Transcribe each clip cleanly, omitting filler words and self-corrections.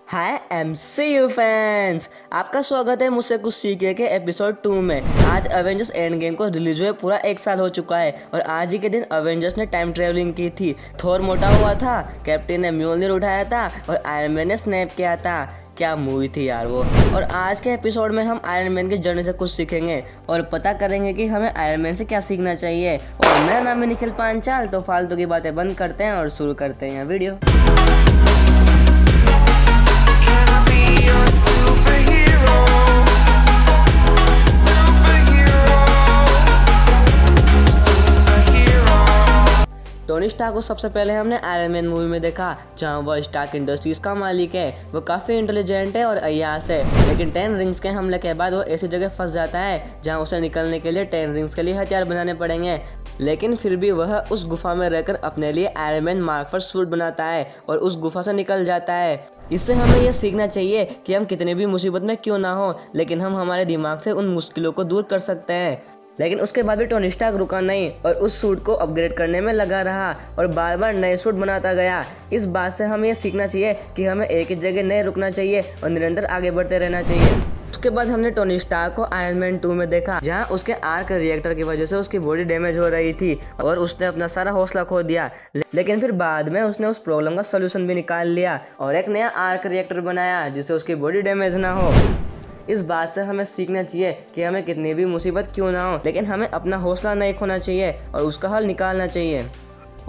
हाय MCU fans, आपका स्वागत है मुझसे कुछ सीखे के एपिसोड 2 में। आज अवेंजर्स एंड गेम को रिलीज हुए पूरा 1 साल हो चुका है और आज ही के दिन अवेंजर्स ने टाइम ट्रेवलिंग की थी। थोर मोटा हुआ था, कैप्टन ने म्योलनिर उठाया था और आयरन मैन ने स्नैप किया था। क्या मूवी थी यार वो। और आज के एपिसोड में हम आयरन मैन की जर्नी से कुछ सीखेंगे और पता करेंगे कि हमें आयरन मैन से क्या सीखना चाहिए। और मेरा नाम है निखिल पांचाल, तो फालतू की बातें बंद करते हैं और शुरू करते हैं वीडियो। टोनी स्टार्क को सबसे पहले हमने आयरन मैन मूवी में देखा, जहां वह स्टार्क इंडस्ट्रीज का मालिक है। वो काफ़ी इंटेलिजेंट है और अय्यास है, लेकिन 10 रिंग्स के हमले के बाद वो ऐसी जगह फंस जाता है जहां उसे निकलने के लिए 10 रिंग्स के लिए हथियार बनाने पड़ेंगे। लेकिन फिर भी वह उस गुफा में रहकर अपने लिए iron man mark first suit बनाता है और उस गुफा से निकल जाता है। इससे हमें यह सीखना चाहिए कि हम कितने भी मुसीबत में क्यों ना हो, लेकिन हम हमारे दिमाग से उन मुश्किलों को दूर कर सकते हैं। लेकिन उसके बाद भी टोनी स्टार्क रुका नहीं और उस सूट को अपग्रेड करने में लगा रहा और बार बार नए सूट बनाता गया। इस बात से हमें यह सीखना चाहिए कि हमें एक ही जगह नहीं रुकना चाहिए और निरंतर आगे बढ़ते रहना चाहिए। उसके बाद हमने टोनी स्टार्क को आयरन मैन 2 में देखा, जहां उसके आर्क रिएक्टर की वजह से उसकी बॉडी डैमेज हो रही थी और उसने अपना सारा हौसला खो दिया। लेकिन फिर बाद में उसने उस प्रॉब्लम का सोल्यूशन भी निकाल लिया और एक नया आर्क रिएक्टर बनाया जिससे उसकी बॉडी डैमेज ना हो। इस बात से हमें सीखना चाहिए कि हमें कितनी भी मुसीबत क्यों ना हो, लेकिन हमें अपना हौसला नहीं खोना चाहिए और उसका हल निकालना चाहिए।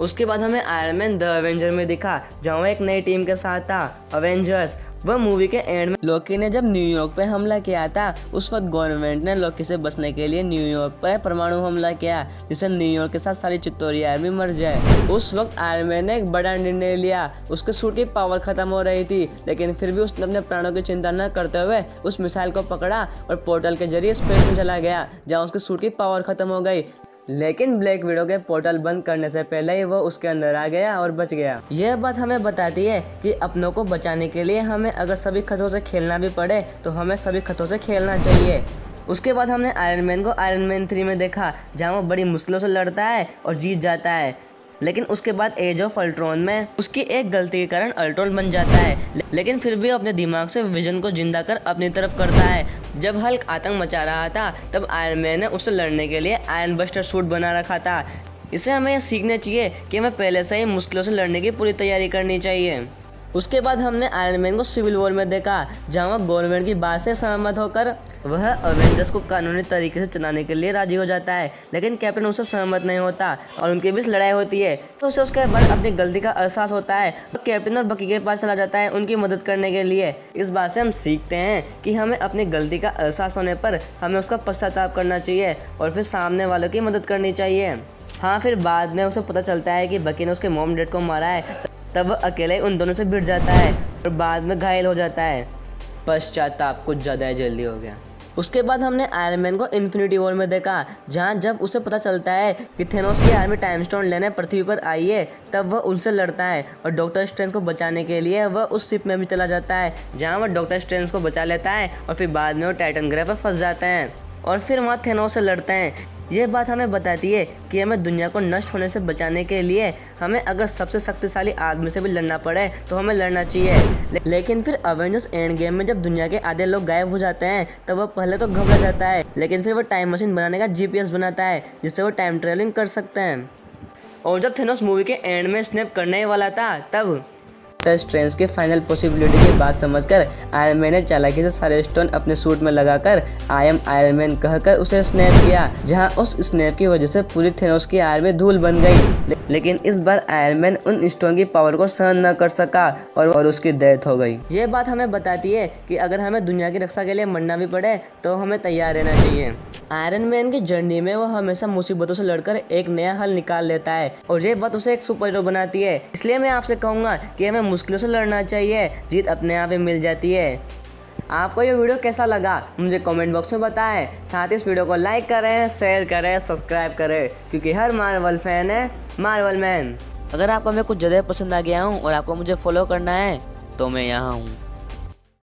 उसके बाद हमें आयरन मैन द अवेंजर में दिखा, जहाँ वह एक नई टीम के साथ था, अवेंजर्स। वह मूवी के एंड में लोकी ने जब न्यूयॉर्क पे हमला किया था, उस वक्त गवर्नमेंट ने लोकी से बचने के लिए न्यूयॉर्क पर परमाणु हमला किया, जिससे न्यूयॉर्क के साथ सारी चित्तौरी आर्मी मर जाए। उस वक्त आयरन मैन ने एक बड़ा निर्णय लिया। उसके सूट की पावर खत्म हो रही थी, लेकिन फिर भी उसने अपने प्राणों की चिंता न करते हुए उस मिसाइल को पकड़ा और पोर्टल के जरिए स्पेस में चला गया, जहाँ उसके सूट की पावर खत्म हो गई। लेकिन ब्लैक विडो के पोर्टल बंद करने से पहले ही वो उसके अंदर आ गया और बच गया। यह बात हमें बताती है कि अपनों को बचाने के लिए हमें अगर सभी खतरों से खेलना भी पड़े तो हमें सभी खतरों से खेलना चाहिए। उसके बाद हमने आयरन मैन को आयरन मैन 3 में देखा, जहाँ वो बड़ी मुश्किलों से लड़ता है और जीत जाता है। लेकिन उसके बाद एज ऑफ अल्ट्रॉन में उसकी एक गलती के कारण अल्ट्रॉन बन जाता है, लेकिन फिर भी अपने दिमाग से विजन को जिंदा कर अपनी तरफ करता है। जब हल्क आतंक मचा रहा था, तब आयरन मैन ने उससे लड़ने के लिए आयरन बस्टर सूट बना रखा था। इससे हमें यह सीखना चाहिए कि हमें पहले से ही मुश्किलों से लड़ने की पूरी तैयारी करनी चाहिए। उसके बाद हमने आयरन मैन को सिविल वॉर में देखा, जहाँ वह गवर्नमेंट की बात से सहमत होकर वह अवेंजर्स को कानूनी तरीके से चलाने के लिए राजी हो जाता है। लेकिन कैप्टन उससे सहमत नहीं होता और उनके बीच लड़ाई होती है, तो उसे उसके बाद अपनी गलती का एहसास होता है तो कैप्टन और बकी के पास चला जाता है उनकी मदद करने के लिए। इस बात से हम सीखते हैं कि हमें अपनी गलती का एहसास होने पर हमें उसका पश्चाताप करना चाहिए और फिर सामने वालों की मदद करनी चाहिए। हाँ, फिर बाद में उसे पता चलता है कि बकी ने उसके मॉम डैड को मारा है, तब वह अकेले उन दोनों से भिड़ जाता है और बाद में घायल हो जाता है। पश्चाताप कुछ ज़्यादा ही जल्दी हो गया। उसके बाद हमने आयरन मैन को इन्फिनिटी वॉर में देखा, जहां जब उसे पता चलता है कि थेनोस की आर्मी टाइम स्टोन लेने पृथ्वी पर आई है, तब वह उनसे लड़ता है और डॉक्टर स्ट्रेंज को बचाने के लिए वह उस शिप में भी चला जाता है, जहां वह डॉक्टर स्ट्रेंज को बचा लेता है और फिर बाद में वो टाइटन ग्रह पर फंस जाते हैं और फिर वहाँ थेनोस से लड़ते हैं। यह बात हमें बताती है कि हमें दुनिया को नष्ट होने से बचाने के लिए हमें अगर सबसे शक्तिशाली आदमी से भी लड़ना पड़े तो हमें लड़ना चाहिए। लेकिन फिर अवेंजर्स एंड गेम में जब दुनिया के आधे लोग गायब हो जाते हैं, तब वह पहले तो घबरा जाता है, लेकिन फिर वो टाइम मशीन बनाने का GPS बनाता है जिससे वो टाइम ट्रेवलिंग कर सकते हैं। और जब थेनोस मूवी के एंड में स्नैप करने ही वाला था, तब स्ट्रेंज के फाइनल पॉसिबिलिटी की बात समझकर आयरन मैन ने चालाकी से सारे स्टोन अपने सूट में लगाकर आई एम आयरन मैन कहकर उसे स्नैप किया, जहां उस स्नैप की वजह से पूरी थेनोस की आर्मी धूल बन गई। लेकिन इस बार आयरन मैन उन स्टोन की पावर को सहन न कर सका और उसकी डेथ हो गई। ये बात हमें बताती है कि अगर हमें दुनिया की रक्षा के लिए मरना भी पड़े तो हमें तैयार रहना चाहिए। आयरन मैन की जर्नी में वो हमेशा मुसीबतों से लड़कर एक नया हल निकाल लेता है और ये बात उसे एक सुपर हीरो बनाती है। इसलिए मैं आपसे कहूँगा कि हमें मुश्किलों से लड़ना चाहिए, जीत अपने आप ही मिल जाती है। आपको ये वीडियो कैसा लगा मुझे कमेंट बॉक्स में बताएं। साथ ही इस वीडियो को लाइक करें, शेयर करें, सब्सक्राइब करें, क्योंकि हर मार्वल फैन है मार्वल मैन। अगर आपको मैं कुछ ज़्यादा पसंद आ गया हूँ और आपको मुझे फॉलो करना है तो मैं यहाँ हूँ।